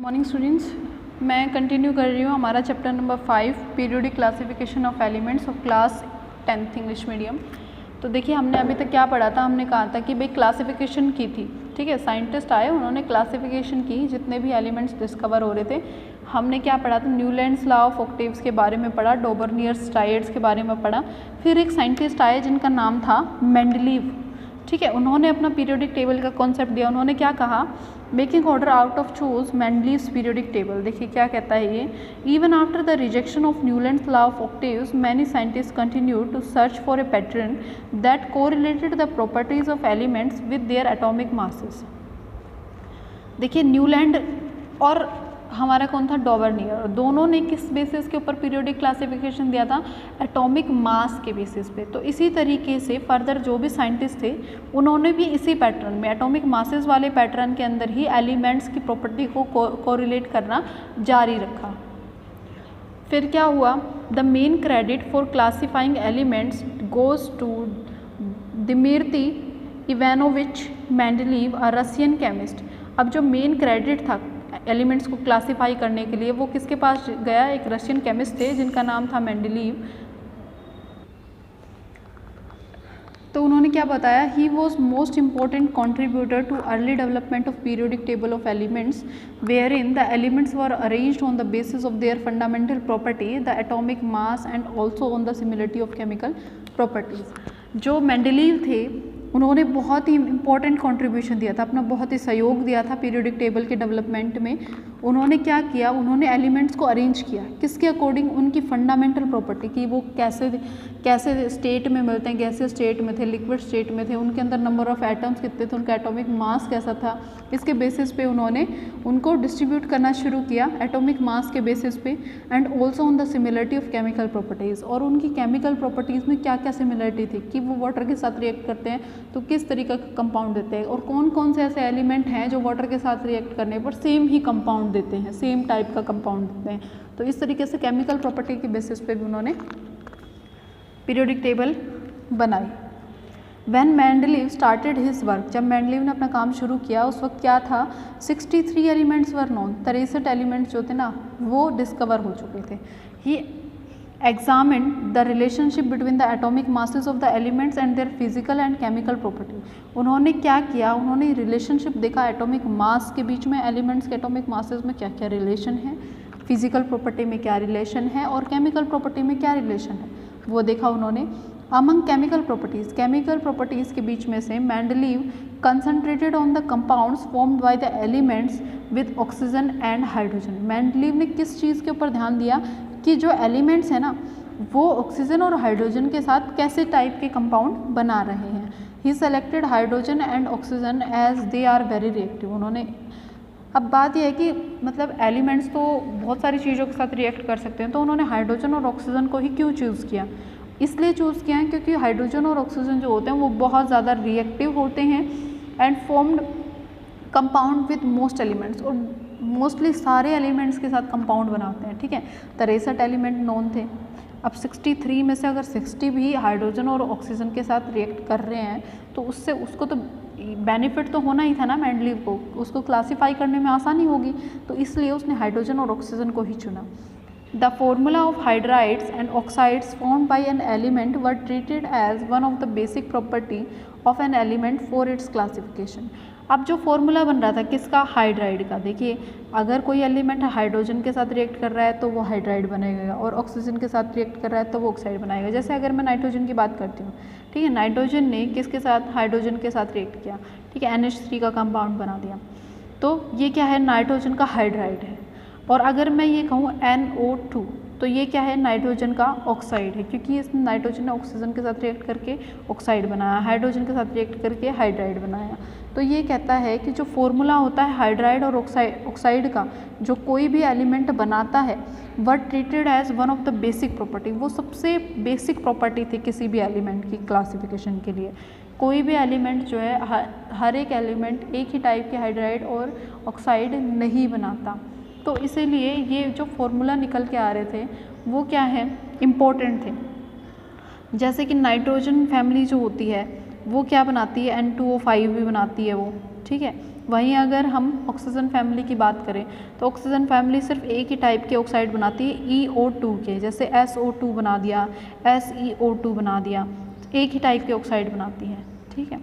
Morning students, मैं continue कर रही हूँ हमारा chapter number 5 periodic classification of elements of class 10th English medium. तो देखिए हमने अभी तक क्या पढ़ा था। हमने कहा था कि भाई क्लासिफिकेशन की थी, ठीक है। साइंटिस्ट आए, उन्होंने क्लासिफिकेशन की, जितने भी एलिमेंट्स डिस्कवर हो रहे थे। हमने क्या पढ़ा था, न्यूलैंड्स लॉ ऑफ ऑक्टेव्स के बारे में पढ़ा, डॉबर्नियर्स ट्रायड्स के बारे में पढ़ा। फिर एक साइंटिस्ट आए जिनका नाम था मेंडलीव, ठीक है। उन्होंने अपना पीरियोडिक टेबल का कॉन्सेप्ट दिया। उन्होंने क्या कहा, making order out of chaos Mendeleev's periodic table. देखिए क्या कहता है ये, even after the rejection of Newlands law of octaves many scientist continue to search for a pattern that correlated the properties of elements with their atomic masses. देखिए Newland और हमारा कौन था, डॉबर्नियर, दोनों ने किस बेसिस के ऊपर पीरियोडिक क्लासिफिकेशन दिया था, एटॉमिक मास के बेसिस पे। तो इसी तरीके से फर्दर जो भी साइंटिस्ट थे उन्होंने भी इसी पैटर्न में, एटॉमिक मासेस वाले पैटर्न के अंदर ही एलिमेंट्स की प्रॉपर्टी को कोरिलेट करना जारी रखा। फिर क्या हुआ, the main credit for classifying elements goes to Dmitri Ivanovich Mendeleev, a Russian chemist. अब जो मेन क्रेडिट था एलिमेंट्स को क्लासीफाई करने के लिए वो किसके पास गया, एक रशियन केमिस्ट थे जिनका नाम था मेंडलीव। तो उन्होंने क्या बताया, he was most important contributor to early development of periodic table of elements where in the elements were arranged on the basis of their fundamental property, the atomic mass and also on the similarity of chemical properties. जो Mendeleev थे उन्होंने बहुत ही important contribution दिया था, अपना बहुत ही सहयोग दिया था पीरियोडिक टेबल के डेवलपमेंट में। उन्होंने क्या किया, उन्होंने एलिमेंट्स को अरेंज किया किसके अकॉर्डिंग, उनकी फंडामेंटल प्रॉपर्टी की, वो कैसे स्टेट में मिलते हैं, गैसीय स्टेट में थे, लिक्विड स्टेट में थे, उनके अंदर नंबर ऑफ एटम्स कितने थे, उनका एटॉमिक मास कैसा था। इसके बेसिस पे उन्होंने उनको डिस्ट्रीब्यूट करना शुरू किया एटॉमिक मास के बेसिस पे, and also on the similarity of chemical properties. और उनकी केमिकल प्रॉपर्टीज़ में क्या क्या सिमिलरिटी थी कि वो वाटर के साथ रिएक्ट करते हैं तो किस तरीके का कंपाउंड देते हैं, और कौन कौन से ऐसे एलिमेंट हैं जो वाटर के साथ रिएक्ट करने पर सेम ही कंपाउंड देते हैं, सेम टाइप का कंपाउंड देते हैं। तो इस तरीके से केमिकल प्रॉपर्टी के बेसिस पे भी उन्होंने पीरियोडिक टेबल बनाई। When Mendeleev started his work, जब मेंडलीव ने अपना काम शुरू किया उस वक्त क्या था, 63 एलिमेंट्स वर नोन, 63 एलिमेंट्स जो थे ना वो डिस्कवर हो चुके थे। ही examined the relationship between the atomic masses of the elements and their physical and chemical property। उन्होंने क्या किया, उन्होंने रिलेशनशिप देखा एटॉमिक मास के बीच में, एलिमेंट्स के एटॉमिक मासेस में क्या क्या रिलेशन है, फिजिकल प्रॉपर्टी में क्या रिलेशन है और केमिकल प्रॉपर्टी में क्या रिलेशन है, वो देखा उन्होंने। अमंग केमिकल प्रॉपर्टीज़ के बीच में से Mendeleev concentrated on the compounds formed by the elements with oxygen and hydrogen. Mendeleev ने किस चीज़ के ऊपर ध्यान दिया कि जो एलिमेंट्स हैं ना वो ऑक्सीजन और हाइड्रोजन के साथ कैसे टाइप के कंपाउंड बना रहे हैं। He selected hydrogen and oxygen as they are very reactive. उन्होंने, अब बात यह है कि मतलब एलिमेंट्स तो बहुत सारी चीज़ों के साथ रिएक्ट कर सकते हैं, तो उन्होंने हाइड्रोजन और ऑक्सीजन को ही क्यों चूज़ किया, इसलिए चूज़ किया है क्योंकि हाइड्रोजन और ऑक्सीजन जो होते हैं वो बहुत ज़्यादा रिएक्टिव होते हैं and formed compound with most elements, और मोस्टली सारे एलिमेंट्स के साथ कंपाउंड बनाते हैं, ठीक है। 63 एलिमेंट नोन थे। अब 63 में से अगर 60 भी हाइड्रोजन और ऑक्सीजन के साथ रिएक्ट कर रहे हैं तो उससे उसको तो बेनिफिट तो होना ही था ना मेंडलीव को, उसको क्लासीफाई करने में आसानी होगी, तो इसलिए उसने हाइड्रोजन और ऑक्सीजन को ही चुना। The formula of hydrides and oxides formed by an element were treated as one of the basic property of an element for its classification। अब जो फॉर्मूला बन रहा था किसका, हाइड्राइड का। देखिए अगर कोई एलिमेंट हाइड्रोजन के साथ रिएक्ट कर रहा है तो वो हाइड्राइड बनेगा, और ऑक्सीजन के साथ रिएक्ट कर रहा है तो वो ऑक्साइड बनाएगा। जैसे अगर मैं नाइट्रोजन की बात करती हूँ, ठीक है, नाइट्रोजन ने किसके साथ, हाइड्रोजन के साथ रिएक्ट किया, ठीक है, NH3 का कंपाउंड बना दिया, तो ये क्या है, नाइट्रोजन का हाइड्राइड है। और अगर मैं ये कहूँ NO2 तो ये क्या है, नाइट्रोजन का ऑक्साइड है, क्योंकि इसमें नाइट्रोजन ने ऑक्सीजन के साथ रिएक्ट करके ऑक्साइड बनाया, हाइड्रोजन के साथ रिएक्ट करके हाइड्राइड बनाया। तो ये कहता है कि जो फॉर्मूला होता है हाइड्राइड और ऑक्साइड का, जो कोई भी एलिमेंट बनाता है वह treated as one of the basic property, वो सबसे बेसिक प्रॉपर्टी थी किसी भी एलिमेंट की क्लासिफिकेशन के लिए। कोई भी एलिमेंट जो है, हर एक एलिमेंट एक ही टाइप के हाइड्राइड और ऑक्साइड नहीं बनाता, तो इसीलिए ये जो फॉर्मूला निकल के आ रहे थे वो क्या है, इम्पोर्टेंट थे। जैसे कि नाइट्रोजन फैमिली जो होती है वो क्या बनाती है, N2O5 भी बनाती है वो, ठीक है। वहीं अगर हम ऑक्सीजन फैमिली की बात करें तो ऑक्सीजन फैमिली सिर्फ एक ही टाइप के ऑक्साइड बनाती है EO2 के, जैसे SO2 बना दिया, SeO2 बना दिया, एक ही टाइप के ऑक्साइड बनाती है। ठीक है।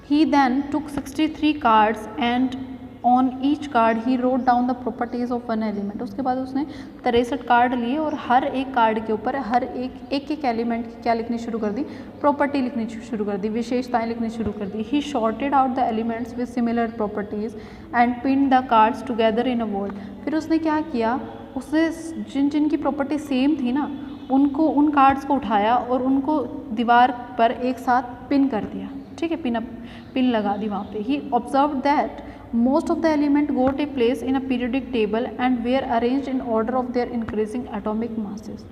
He then took 63 cards and on each card he wrote down the properties of one element। उसके बाद उसने 63 कार्ड लिए और हर एक कार्ड के ऊपर हर एक एलिमेंट की क्या लिखनी शुरू कर दी, प्रॉपर्टी लिखनी शुरू कर दी, विशेषताएं लिखनी शुरू कर दी। He sorted out the elements with similar properties and pinned the cards together in a wall। फिर उसने क्या किया, उसने जिन की प्रॉपर्टी सेम थी ना उनको, उन कार्ड्स को उठाया और उनको दीवार पर एक साथ पिन कर दिया। ठीक है, पिन लगा दी वहाँ पे। He observed that most of the element got a place in a periodic table and were arranged in order of their increasing atomic masses.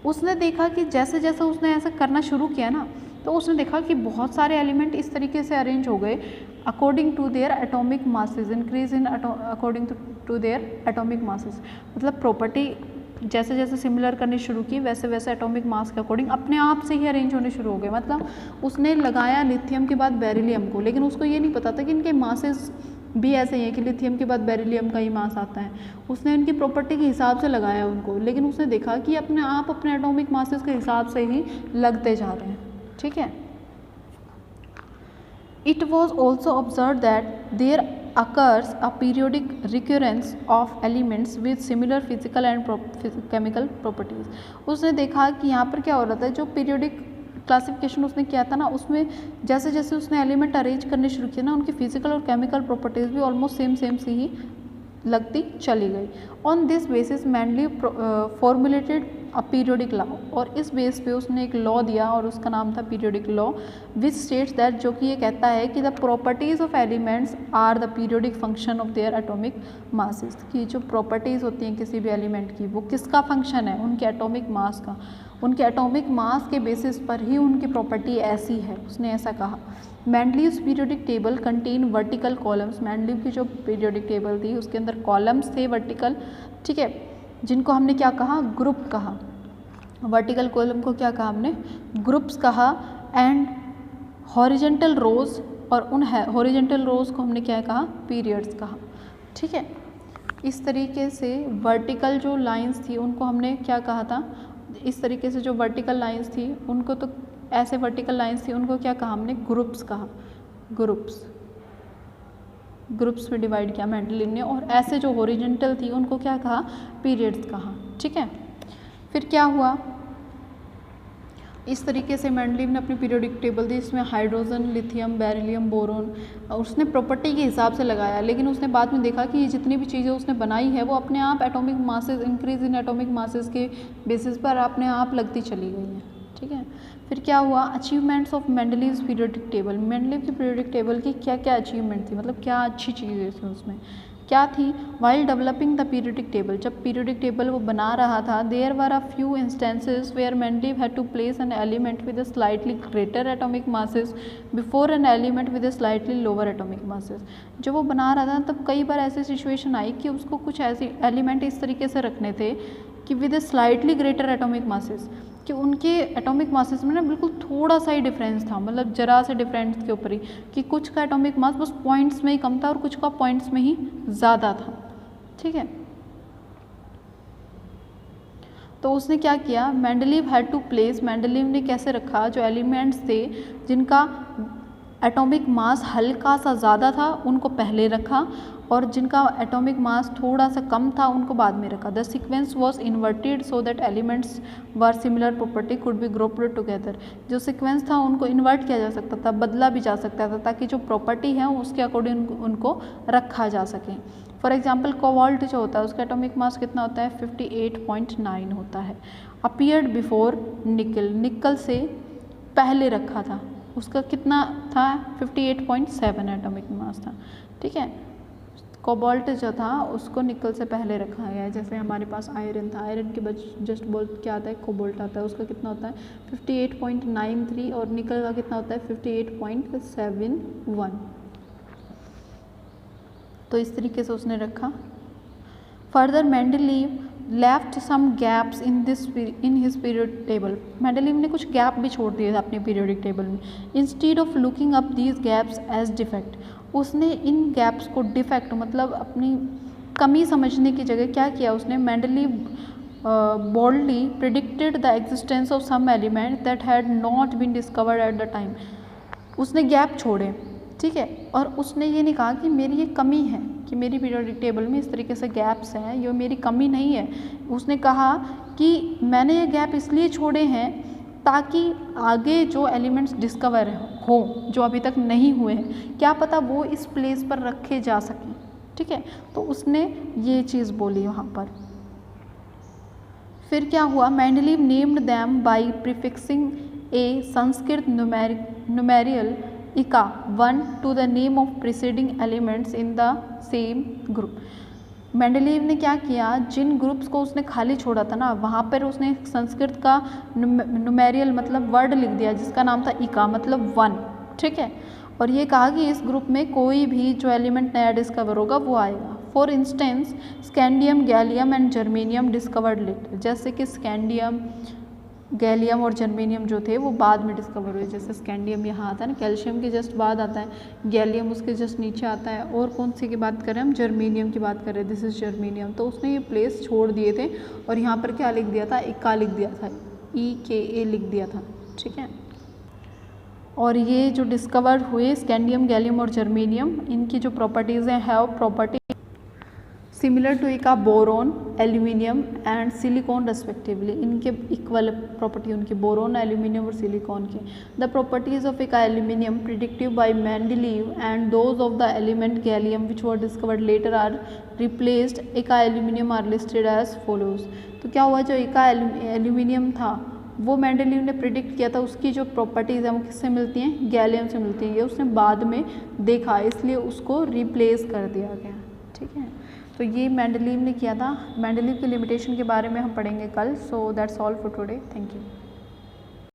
उसने देखा कि जैसे जैसे उसने ऐसा करना शुरू किया ना तो उसने देखा कि बहुत सारे एलिमेंट इस तरीके से अरेंज हो गए according to their atomic masses, increase in according to their atomic masses. मतलब प्रॉपर्टी जैसे जैसे सिमिलर करनी शुरू की वैसे वैसे एटॉमिक मास के अकॉर्डिंग अपने आप से ही अरेंज होने शुरू हो गए। मतलब उसने लगाया लिथियम के बाद बेरिलियम को, लेकिन उसको ये नहीं पता था कि इनके मासेस भी ऐसे ही है कि लिथियम के बाद बेरिलियम का ही मास आता है। उसने उनकी प्रॉपर्टी के हिसाब से लगाया उनको, लेकिन उसने देखा कि अपने आप अपने एटॉमिक मासेस के हिसाब से ही लगते जा रहे हैं। ठीक है। It was also observed that there occurs a periodic recurrence of elements with similar physical and chemical properties। उसने देखा कि यहाँ पर क्या हो रहा था, जो पीरियोडिक क्लासिफिकेशन उसने किया था ना उसमें जैसे जैसे उसने एलिमेंट अरेंज करने शुरू किए ना उनकी फिजिकल और केमिकल प्रॉपर्टीज़ भी ऑलमोस्ट सेम सी ही लगती चली गई। On this basis मैंडली formulated a periodic law, और इस बेस पे उसने एक लॉ दिया और उसका नाम था periodic law, which states that, जो कि ये कहता है कि the properties of elements are the periodic function of their atomic masses. कि जो प्रॉपर्टीज़ होती हैं किसी भी एलिमेंट की वो किसका फंक्शन है, उनके एटॉमिक मास का। उनके एटॉमिक मास के बेसिस पर ही उनकी प्रॉपर्टी ऐसी है, उसने ऐसा कहा। Mendeleev's periodic table contain vertical columns. Mendeleev की जो पीरियोडिक टेबल थी उसके अंदर कॉलम्स थे वर्टिकल। ठीक है, जिनको हमने क्या कहा, ग्रुप कहा। वर्टिकल कॉलम को क्या कहा हमने, ग्रुप्स कहा। एंड हॉरिजेंटल रोज, और उन हॉरिजेंटल रोज को हमने क्या कहा, पीरियड्स कहा। ठीक है, इस तरीके से वर्टिकल जो लाइंस थी उनको हमने क्या कहा था, इस तरीके से जो वर्टिकल लाइंस थी उनको, तो ऐसे वर्टिकल लाइंस थी उनको क्या कहा हमने, ग्रुप्स कहा। ग्रुप्स में डिवाइड किया मेंडलीव ने, और ऐसे जो हॉरिजेंटल थी उनको क्या कहा, पीरियड्स कहा। ठीक है, फिर क्या हुआ, इस तरीके से मेंडलीव ने अपनी पीरियोडिक टेबल दी, इसमें हाइड्रोजन, लिथियम, बेरिलियम, बोरोन उसने प्रॉपर्टी के हिसाब से लगाया। लेकिन उसने बाद में देखा कि ये जितनी भी चीज़ें उसने बनाई है वो अपने आप atomic masses, increase in atomic masses के बेसिस पर अपने आप लगती चली गई हैं। ठीक है, फिर क्या हुआ, achievements of Mendeleev's periodic table. Mendeleev की पीरियोडिक टेबल की क्या क्या अचीवमेंट थी, मतलब क्या अच्छी चीज़ें थी उसमें, क्या थी। While developing the periodic table, जब पीरियोडिक टेबल वो बना रहा था, there were a few instances where Mendeleev had to place an element with a slightly greater atomic masses before an element with a slightly lower atomic masses. जब वो बना रहा था तब कई बार ऐसी सिचुएशन आई कि उसको कुछ ऐसे एलिमेंट इस तरीके से रखने थे कि with a slightly greater atomic masses, कि उनके एटॉमिक मासेस में ना बिल्कुल थोड़ा सा ही डिफरेंस था, मतलब जरा से डिफरेंस के ऊपर ही, कि कुछ का एटॉमिक मास बस पॉइंट्स में ही कम था और कुछ का पॉइंट्स में ही ज़्यादा था। ठीक है, तो उसने क्या किया, Mendeleev had to place, Mendeleev ने कैसे रखा, जो एलिमेंट्स थे जिनका एटॉमिक मास हल्का सा ज़्यादा था उनको पहले रखा, और जिनका एटॉमिक मास थोड़ा सा कम था उनको बाद में रखा। The sequence was inverted so that elements were similar property could be grouped together. जो सीक्वेंस था उनको इन्वर्ट किया जा सकता था, बदला भी जा सकता था, ताकि जो प्रॉपर्टी है उसके अकॉर्डिंग उनको रखा जा सके। फॉर एग्जाम्पल कोबाल्ट जो होता है उसका एटॉमिक मास कितना होता है, 58.9 होता है। अपीयर्ड बिफोर निकल, निकल से पहले रखा था, उसका कितना था, 58.7 एटॉमिक मास था। ठीक है, कोबाल्ट जो था उसको निकल से पहले रखा गया है। जैसे हमारे पास आयरन था, आयरन के जस्ट बोल्ट क्या आता है, कोबाल्ट आता है, उसका कितना होता है 58.93, और निकल का कितना होता है 58.71। तो इस तरीके से उसने रखा। Further Mendeleev left some gaps in his period table. Mendeleev ने कुछ गैप भी छोड़ दिए थे अपने पीरियोडिक टेबल में। Instead of looking up these gaps as defect, उसने इन गैप्स को डिफेक्ट मतलब अपनी कमी समझने की जगह क्या किया उसने, Mendeleev boldly predicted the existence of some element that had not been discovered at the time। उसने गैप छोड़े, ठीक है, और उसने ये नहीं कहा कि मेरी ये कमी है कि मेरी पीरियोडिक टेबल में इस तरीके से गैप्स हैं, ये मेरी कमी नहीं है। उसने कहा कि मैंने ये गैप इसलिए छोड़े हैं ताकि आगे जो एलिमेंट्स डिस्कवर हो जो अभी तक नहीं हुए हैं, क्या पता वो इस प्लेस पर रखे जा सकें, ठीक है। तो उसने ये चीज़ बोली वहाँ पर। फिर क्या हुआ, Mendeleev named them by prefixing a Sanskrit numeral eka 1 to the name of preceding elements in the same group. Mendeleev ने क्या किया, जिन ग्रुप्स को उसने खाली छोड़ा था ना, वहाँ पर उसने संस्कृत का न्यूमेरियल मतलब वर्ड लिख दिया जिसका नाम था इका मतलब 1, ठीक है, और ये कहा कि इस ग्रुप में कोई भी जो एलिमेंट नया डिस्कवर होगा वो आएगा। For instance scandium, gallium and germanium discovered letter, जैसे कि स्कैंडियम, गैलियम और जर्मेनियम जो थे वो बाद में डिस्कवर हुए। जैसे स्कैंडियम यहाँ आता है ना, कैल्शियम के जस्ट बाद आता है, गैलियम उसके जस्ट नीचे आता है, और कौन सी की बात करें हम, जर्मेनियम की बात करें, दिस इज़ जर्मेनियम। तो उसने ये प्लेस छोड़ दिए थे और यहाँ पर क्या लिख दिया था, इका लिख दिया था, EKA लिख दिया था, ठीक है। और ये जो डिस्कवर हुए स्कैंडियम, गैलियम और जर्मेनियम, इनकी जो प्रॉपर्टीज़ हैं, have property similar to eka boron, aluminium and silicon respectively. इनके इक्वल प्रॉपर्टी उनकी बोरोन, एल्यूमिनियम और सिलिकॉन की। The properties of eka aluminium predictive by Mendeleev and those of the element gallium which were discovered later are replaced eka aluminium are listed as follows. तो क्या हुआ, जो इका aluminium था वो मेंडलीव ने प्रिडिक्ट किया था, उसकी जो प्रॉपर्टीज़ हैं वो किससे मिलती हैं, गैलियम से मिलती हैं। ये उसने बाद में देखा, इसलिए उसको रिप्लेस कर दिया गया, ठीक है। तो ये मेंडलीव ने किया था। मेंडलीव की लिमिटेशन के बारे में हम पढ़ेंगे कल। So that's all for today, thank you.